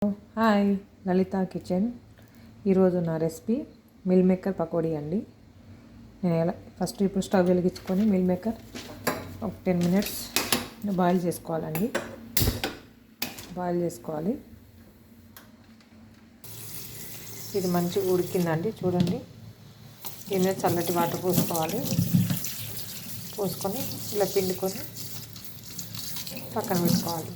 Hi లలిత kitchen. ఈరోజు నా recipe meal maker pakodi అండి. నేను ఫస్ట్ ఇప్పుడు స్టవ్ వెలిగించుకొని మిల్ మేకర్ ఒక 10 minutes బాయిల్ చేసుకోవాలండి. ఇది మంచిగా ఉడికిందండి. చూడండి, దీని మీద చల్లటి వాటర్ పోసుకొని ఇలా పిండుకొని పక్కన పెట్టుకోవాలి.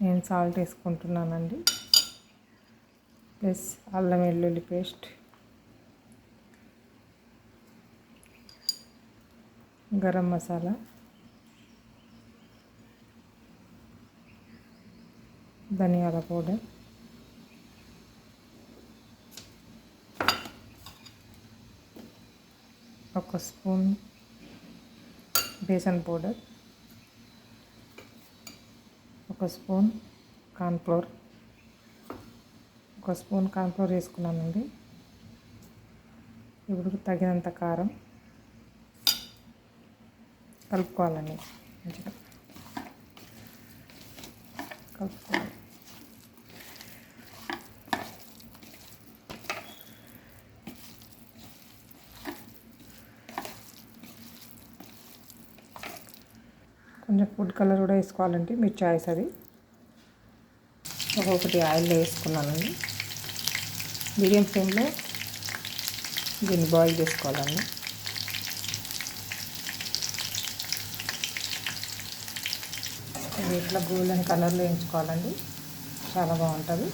నేను సాల్ట్ వేసుకుంటున్నానండి, ప్లస్ అల్లం వెల్లుల్లి పేస్ట్, గరం మసాలా, ధనియాల పౌడర్, ఒక స్పూన్ బేసన్ పౌడర్, ఒక స్పూన్ కార్న్ఫ్లోర్ వేసుకున్నానండి. ఇప్పుడు తగినంత కారం కలుపుకోవాలండి. మంచిగా కలుపుకోవాలి. కొంచెం ఫుడ్ కలర్ కూడా వేసుకోవాలంటే మీ చాయిస్ అది. ఒక్కొక్కటి ఆయిల్లో వేసుకున్నానండి. మీడియం ఫ్లేమ్లో దీన్ని బాయిల్ చేసుకోవాలండి. ఇది ఇట్లా గోల్డెన్ కలర్లో వేయించుకోవాలండి, చాలా బాగుంటుంది.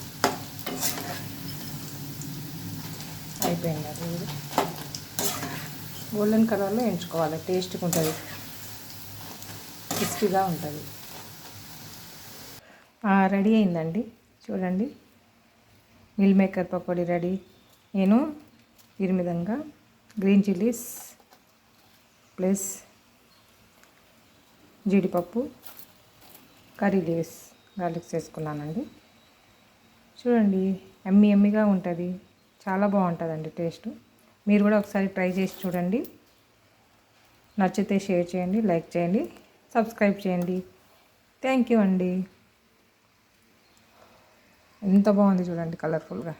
అయిపోయింది అది. ఇది గోల్డెన్ కలర్లో వేయించుకోవాలి, టేస్ట్గా ఉంటుంది, క్రిస్పీగా ఉంటుంది. రెడీ అయిందండి. చూడండి, మిల్ మేకర్ పకోడీ రెడీ. నేను ఈ విధంగా గ్రీన్ చిల్లీస్ ప్లస్ జీడిపప్పు, కర్రీ లీవ్స్, గార్లిక్స్ వేసుకున్నానండి. చూడండి, ఎమ్మీగా ఉంటుంది, చాలా బాగుంటుందండి టేస్ట్. మీరు కూడా ఒకసారి ట్రై చేసి చూడండి. నచ్చితే షేర్ చేయండి, లైక్ చేయండి, సబ్స్క్రైబ్ చేయండి. థ్యాంక్ యూ అండి. ఎంత బాగుంది చూడండి, కలర్ఫుల్గా.